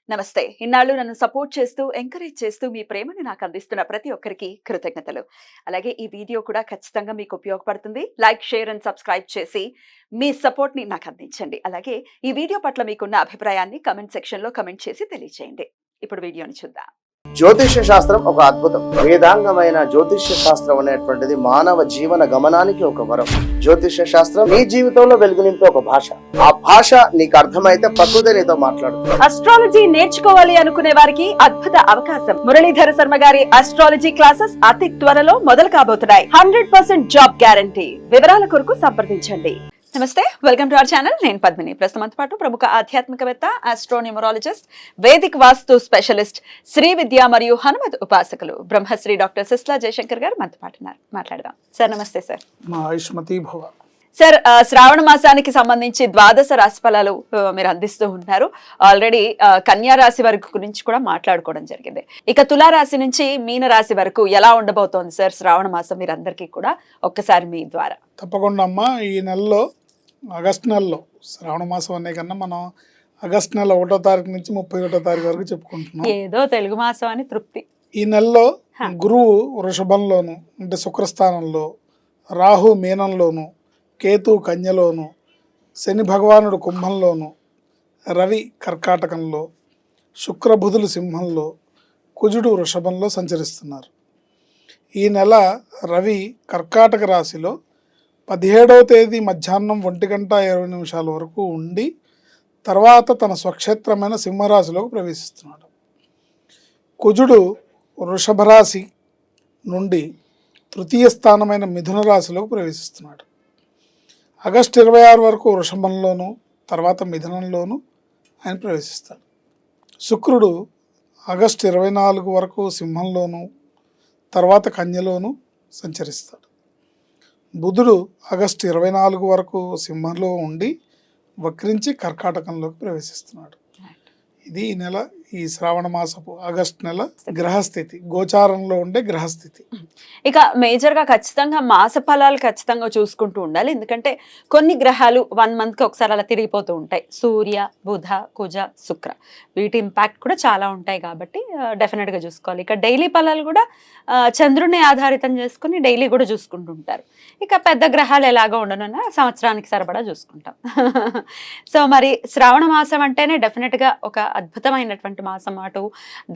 నమస్తే. ఇన్నాళ్ళు నన్ను సపోర్ట్ చేస్తూ, ఎంకరేజ్ చేస్తూ మీ ప్రేమని నాకు అందిస్తున్న ప్రతి ఒక్కరికి కృతజ్ఞతలు. అలాగే ఈ వీడియో కూడా ఖచ్చితంగా మీకు ఉపయోగపడుతుంది. లైక్, షేర్ అండ్ సబ్స్క్రైబ్ చేసి మీ సపోర్ట్‌ని నాకు అందించండి. అలాగే ఈ వీడియో పట్ల మీకున్న అభిప్రాయాన్ని కామెంట్ సెక్షన్‌లో కామెంట్ చేసి తెలియజేయండి. ఇప్పుడు వీడియోని చూద్దాం. జ్యోతిష్య శాస్త్రం ఒక అద్భుతం. వేదాంగమైన జ్యోతిష్య శాస్త్రం అనేటువంటిది మానవ జీవన గమనానికి ఒక వరం. జ్యోతిష్య శాస్త్రం నీ జీవితంలో వెలుగునింపే ఒక భాష. ఆ భాష నీకు అర్థమైతే ప్రకృతి నీతో మాట్లాడుతుంది. అస్ట్రాలజీ నేర్చుకోవాలి అనుకునే వారికి అద్భుత అవకాశం. మురళీధర శర్మ గారి అస్ట్రాలజీ క్లాసెస్ అతి త్వరలో మొదలు కాబోతున్నాయి. 100% జాబ్ గ్యారంటీ. వివరాల కొరకు సంప్రదించండి. నమస్తే, వెల్కమ్ టు అవర్ ఛానల్. నేను పద్మిని. ప్రస్తుతంతో పాటు ప్రముఖ ఆధ్యాత్మికవేత్త, ఆస్ట్రోన్యూమరాలజిస్ట్, వేదిక్ వాస్తు స్పెషలిస్ట్, శ్రీ విద్య మరియు హనుమత్ ఉపాసకులు బ్రహ్మశ్రీ డాక్టర్ సిస్లా జయశంకర్ గారు మనతో పాటు ఉన్నారు. మాట్లాడదాం. సార్ నమస్తే. సార్ ఆయుష్మతి భవ. సార్, శ్రావణ మాసానికి సంబంధించి ద్వాదశ రాశి ఫలాలు మీరు అందిస్తూ ఉంటారు. ఆల్రెడీ కన్యా రాశి వరకు గురించి కూడా మాట్లాడుకోవడం జరిగింది. ఇక తులారాశి నుంచి మీన రాశి వరకు ఎలా ఉండబోతోంది సార్ శ్రావణ మాసం? మీరు అందరికీ కూడా ఒక్కసారి మీ ద్వారా. తప్పకుండా అమ్మా. ఈ నెలలో ఆగస్టు నెలలో శ్రావణ మాసం అనే కన్నా మనం ఆగస్టు నెల 1వ తారీఖు నుంచి 31వ తారీఖు వరకు చెప్పుకుంటున్నాం. ఏదో తెలుగు మాసం అని తృప్తి. ఈ నెలలో గురువు వృషభంలోను అంటే శుక్రస్థానంలో, రాహు మీనంలోను, కేతు కన్యలోను, శని భగవానుడు కుంభంలోను, రవి కర్కాటకంలో, శుక్రబుధులు సింహంలో, కుజుడు వృషభంలో సంచరిస్తున్నారు. ఈ నెల రవి కర్కాటక రాశిలో 17వ తేదీ మధ్యాహ్నం 1:20 వరకు ఉండి తర్వాత తన స్వక్షేత్రమైన సింహరాశిలోకి ప్రవేశిస్తున్నాడు. కుజుడు వృషభ రాశి నుండి తృతీయ స్థానమైన మిథున రాశిలోకి ప్రవేశిస్తున్నాడు. ఆగస్టు 26 వరకు వృషభంలోను తర్వాత మిథునంలోను ఆయన ప్రవేశిస్తాడు. శుక్రుడు ఆగస్టు 24 వరకు సింహంలోను తర్వాత కన్యలోను సంచరిస్తాడు. బుధుడు ఆగస్టు 24 వరకు సింహంలో ఉండి వక్రించి కర్కాటకంలోకి ప్రవేశిస్తున్నాడు. ఇది ఈ నెల, ఈ శ్రావణ మాసపు ఆగస్టు నెల గ్రహస్థితి, గోచారంలో ఉండే గ్రహస్థితి. ఇక మేజర్గా ఖచ్చితంగా మాస ఫలాలు ఖచ్చితంగా చూసుకుంటూ ఉండాలి. ఎందుకంటే కొన్ని గ్రహాలు 1 మంత్కి ఒకసారి అలా తిరిగిపోతూ ఉంటాయి. సూర్య, బుధ, కుజ, శుక్ర, వీటి ఇంపాక్ట్ కూడా చాలా ఉంటాయి కాబట్టి డెఫినెట్గా చూసుకోవాలి. ఇక డైలీ ఫలాలు కూడా చంద్రుని ఆధారితం చేసుకుని డైలీ కూడా చూసుకుంటూ ఉంటారు. ఇక పెద్ద గ్రహాలు ఎలాగో ఉండనున్నా సంవత్సరానికి సరిపడా చూసుకుంటాం. సో మరి శ్రావణ మాసం అంటేనే డెఫినెట్గా ఒక అద్భుతమైనటువంటి మాసం. అటు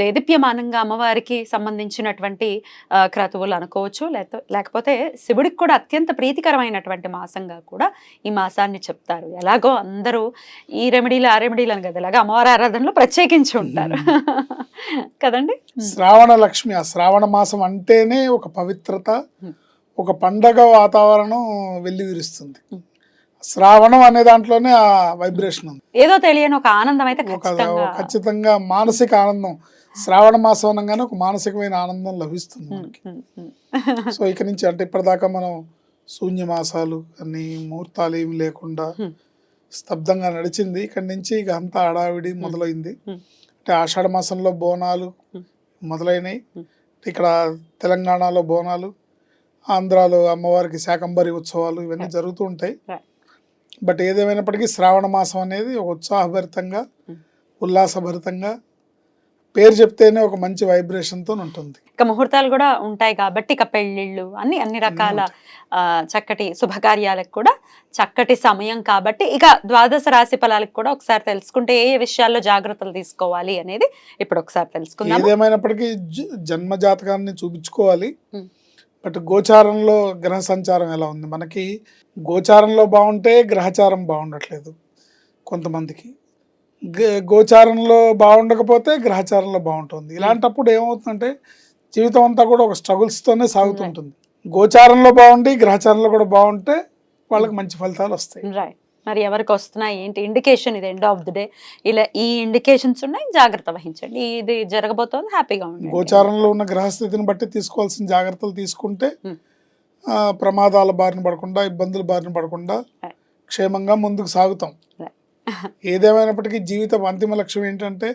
దేదీప్యమానంగా అమ్మవారికి సంబంధించినటువంటి క్రతువులు అనుకోవచ్చు, లేకపోతే శివుడికి కూడా అత్యంత ప్రీతికరమైనటువంటి మాసంగా కూడా ఈ మాసాన్ని చెప్తారు. ఎలాగో అందరూ ఈ రెమెడీలు ఆ రెమెడీలు అని కదా, ఇలాగా అమ్మవారి ఆరాధనలో ప్రత్యేకించి ఉంటారు కదండి. శ్రావణ లక్ష్మి, ఆ శ్రావణ మాసం అంటేనే ఒక పవిత్రత, ఒక పండగ వాతావరణం వెల్లివిరుస్తుంది. శ్రావణం అనే దాంట్లోనే ఆ వైబ్రేషన్ ఉంది. ఏదో తెలియని ఒక ఆనందం అయితే ఖచ్చితంగా మానసిక ఆనందం. శ్రావణ మాసం అనగానే ఒక మానసికమైన ఆనందం లభిస్తుంది మనకి. సో ఇక నుంచి అంటే ఇప్పటిదాకా మనం శూన్యమాసాలు అన్ని ముహూర్తాలు ఏమి లేకుండా స్తబ్దంగా నడిచింది. ఇక్కడి నుంచి ఇక అంతా హడావిడి మొదలైంది. అంటే ఆషాఢ మాసంలో బోనాలు మొదలైనవి. ఇక్కడ తెలంగాణలో బోనాలు, ఆంధ్రాలో అమ్మవారికి శాకంబరి ఉత్సవాలు ఇవన్నీ జరుగుతూ ఉంటాయి. బట్ ఏదేమైనప్పటికీ శ్రావణ మాసం అనేది ఒక ఉత్సాహభరితంగా, ఉల్లాసభరితంగా, పేరు చెప్తేనే ఒక మంచి వైబ్రేషన్తో ఉంటుంది. ఇక ముహూర్తాలు కూడా ఉంటాయి కాబట్టి ఇక పెళ్ళిళ్ళు అన్ని రకాల చక్కటి శుభకార్యాలకు కూడా చక్కటి సమయం కాబట్టి ఇక ద్వాదశ రాశి ఫలాలకు కూడా ఒకసారి తెలుసుకుంటే ఏ విషయాల్లో జాగ్రత్తలు తీసుకోవాలి అనేది ఇప్పుడు ఒకసారి తెలుసుకుందాం. ఏదేమైనప్పటికీ జన్మ జాతకాన్ని చూపించుకోవాలి. బట్ గోచారంలో గ్రహ సంచారం ఎలా ఉంది? మనకి గోచారంలో బాగుంటే గ్రహచారం బాగుండట్లేదు కొంతమందికి, గోచారంలో బాగుండకపోతే గ్రహచారంలో బాగుంటుంది. ఇలాంటప్పుడు ఏమవుతుందంటే జీవితం అంతా కూడా ఒక స్ట్రగుల్స్తోనే సాగుతుంటుంది. గోచారంలో బాగుండి గ్రహచారంలో కూడా బాగుంటే వాళ్ళకి మంచి ఫలితాలు వస్తాయి. మరి ఎవరికి వస్తున్నాయి ఏంటి ఇండికేషన్? ఇది ఎండ్ ఆఫ్ ది డే ఇలా ఈ ఇండికేషన్స్ ఉన్నాయి, జాగ్రత్త వహించండి, ఇది జరగబోతోంది, హ్యాపీగా ఉంది. గోచారంలో ఉన్న గ్రహస్థితిని బట్టి తీసుకోవాల్సిన జాగ్రత్తలు తీసుకుంటే ప్రమాదాల బారిన పడకుండా, ఇబ్బందుల బారిన పడకుండా క్షేమంగా ముందుకు సాగుతాం. ఏదేమైనప్పటికీ జీవితం అంతిమ లక్ష్యం ఏంటంటే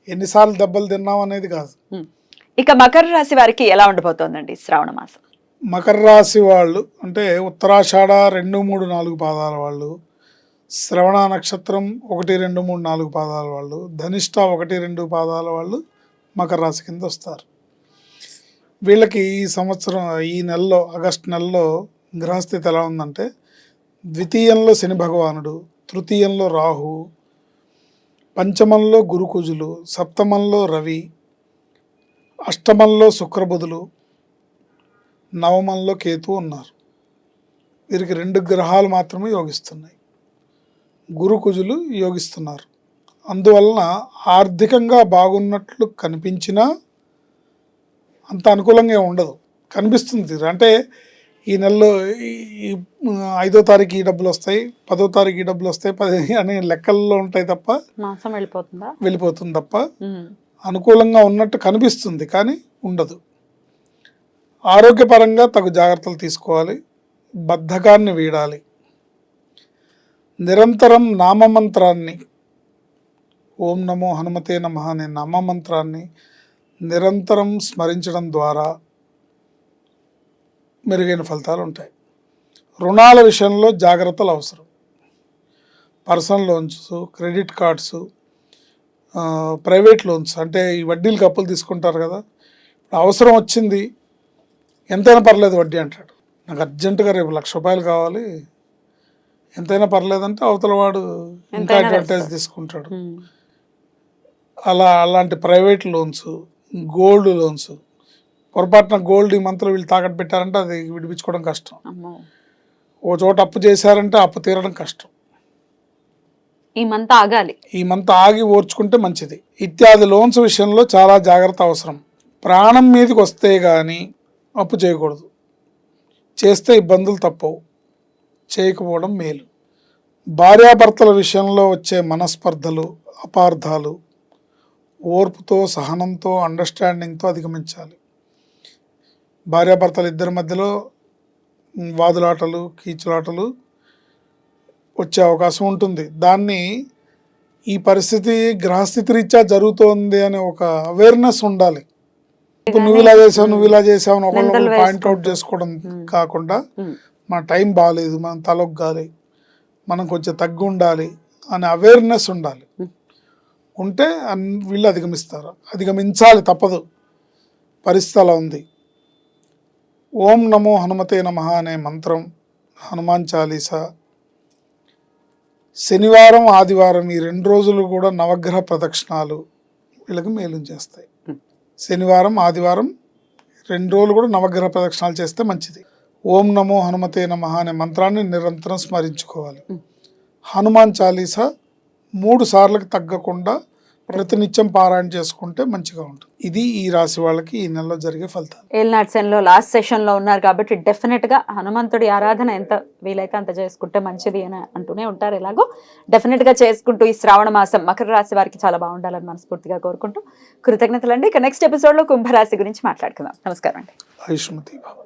ఎన్నిసార్లు దెబ్బలు తిన్నాం అనేది కాదు. ఇక మకర రాశి వారికి ఎలా ఉండబోతోందండి శ్రావణ మాసం? మకర రాశి వాళ్ళు అంటే ఉత్తరాషాఢ 2, 3, 4 పాదాల వాళ్ళు, శ్రవణ నక్షత్రం 1, 2, 3, 4 పాదాల వాళ్ళు, ధనిష్ట 1, 2 పాదాల వాళ్ళు మకర రాశి కింద వస్తారు. వీళ్ళకి ఈ సంవత్సరం ఈ నెలలో ఆగస్టు నెలలో గ్రహస్థితి ఎలా ఉందంటే ద్వితీయంలో శని భగవానుడు, తృతీయంలో రాహు, పంచమంలో గురుకుజులు, సప్తమంలో రవి, అష్టమంలో శుక్రబుధులు, నవమంలో కేతు ఉన్నారు. వీరికి 2 గ్రహాలు మాత్రమే యోగిస్తున్నాయి. గురుకుజులు యోగిస్తున్నారు. అందువలన ఆర్థికంగా బాగున్నట్లు కనిపించినా అంత అనుకూలంగా ఉండదు, కనిపిస్తుంది. అంటే ఈ నెలలో 5వ తారీఖు ఈ డబ్బులు వస్తాయి, 10వ తారీఖు ఈ డబ్బులు వస్తాయి, 10 అనే లెక్కల్లో ఉంటాయి తప్ప మాసం వెళ్ళిపోతుంది తప్ప అనుకూలంగా ఉన్నట్టు కనిపిస్తుంది కానీ ఉండదు. ఆరోగ్యపరంగా తగు జాగ్రత్తలు తీసుకోవాలి. బద్ధకాన్ని వీడాలి. నిరంతరం నామమంత్రాన్ని, ఓం నమో హనుమతే నమః అనే నామమంత్రాన్ని నిరంతరం స్మరించడం ద్వారా మెరుగైన ఫలితాలు ఉంటాయి. రుణాల విషయంలో జాగ్రత్తలు అవసరం. Personal loans, credit cards, private loans అంటే ఈ వడ్డీలకు అప్పులు తీసుకుంటారు కదా, అవసరం వచ్చింది ఎంతైనా పర్లేదు వడ్డీ అంటాడు. నాకు అర్జెంటుగా రేపు 1,00,000 రూపాయలు కావాలి, ఎంతైనా పర్లేదంటే అవతల వాడు ఇంకా అడ్వాంటేజ్ తీసుకుంటాడు. అలాంటి ప్రైవేట్ లోన్స్, గోల్డ్ లోన్స్, పొరపాటున గోల్డ్ ఈ మంత్లో వీళ్ళు తాకట్టు పెట్టారంటే అది విడిపించుకోవడం కష్టం. ఓ చోట అప్పు చేశారంటే అప్పు తీరడం కష్టం. ఈ మంత్ ఆగి ఓర్చుకుంటే మంచిది. ఇత్యాది లోన్స్ విషయంలో చాలా జాగ్రత్త అవసరం. ప్రాణం మీదకి వస్తే కానీ అప్పు చేయకూడదు. చేస్తే ఇబ్బందులు తప్పవు, చేయకపోవడం మేలు. భార్యాభర్తల విషయంలో వచ్చే మనస్పర్ధలు, అపార్థాలు ఓర్పుతో, సహనంతో, అండర్స్టాండింగ్తో అధిగమించాలి. భార్యాభర్తలు ఇద్దరి మధ్యలో వాదులాటలు, కీచులాటలు వచ్చే అవకాశం ఉంటుంది. దాన్ని ఈ పరిస్థితి గ్రహస్థితి రీత్యా జరుగుతోంది అనే ఒక అవేర్నెస్ ఉండాలి. ఇప్పుడు నువ్వు ఇలా చేసావు అని ఒకళ్ళు పాయింట్అవుట్ చేసుకోవడం కాకుండా మన టైం బాగాలేదు, మనం తలొగ్గాలి, మనం కొంచెం తగ్గి ఉండాలి అనే అవేర్నెస్ ఉండాలి. ఉంటే వీళ్ళు అధిగమించాలి, తప్పదు. పరిస్థితి అలా ఉంది. ఓం నమో హనుమతే నమః అనే మంత్రం, హనుమాన్ చాలీసా, శనివారం ఆదివారం ఈ 2 రోజులు కూడా నవగ్రహ ప్రదక్షిణాలు వీళ్ళకి మేలు చేస్తాయి. శనివారం ఆదివారం 2 రోజులు కూడా నవగ్రహ ప్రదక్షిణాలు చేస్తే మంచిది. ఓం నమో హనుమతే నమః అనే మంత్రాన్ని నిరంతరం స్మరించుకోవాలి. హనుమాన్ చాలీసా 3 సార్లకు తగ్గకుండా ప్రతినిత్యం పారాయణ చేసుకుంటే మంచిగా ఉంటుంది. ఇది ఈ రాశి వాళ్ళకి ఈ నెలలో జరిగే ఫలితాలు. ఏలినాటి శనిలో లాస్ట్ సెషన్ లో ఉన్నారు కాబట్టి డెఫినెట్ గా హనుమంతుడి ఆరాధన ఎంత వీలైతే అంత చేసుకుంటే మంచిది అని అంటూనే ఉంటారు. ఎలాగో డెఫినెట్ గా చేసుకుంటూ ఈ శ్రావణ మాసం మకర రాశి వారికి చాలా బాగుండాలని మనస్ఫూర్తిగా కోరుకుంటూ కృతజ్ఞతలు అండి. ఇక నెక్స్ట్ ఎపిసోడ్ లో కుంభరాశి గురించి మాట్లాడుకుందాం. నమస్కారం అండి. ఆయుష్మతి భవ.